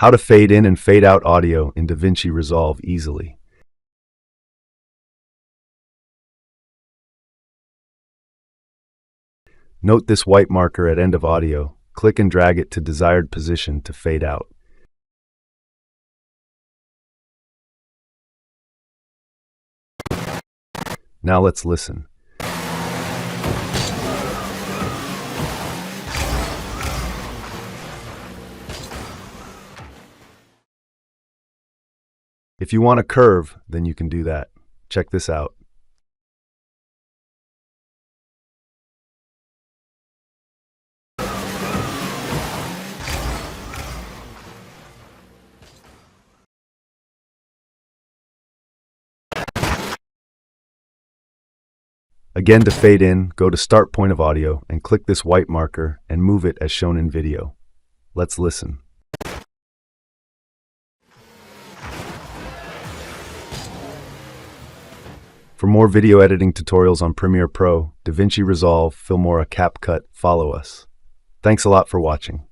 How to fade in and fade out audio in Vinci Resolve easily. Note this white marker at end of audio. Click and drag it to desired position to fade out. Now let's listen. If you want a curve, then you can do that. Check this out. Again, to fade in, go to Start Point of Audio and click this white marker and move it as shown in video. Let's listen. For more video editing tutorials on Premiere Pro, DaVinci Resolve, Filmora, CapCut, follow us. Thanks a lot for watching.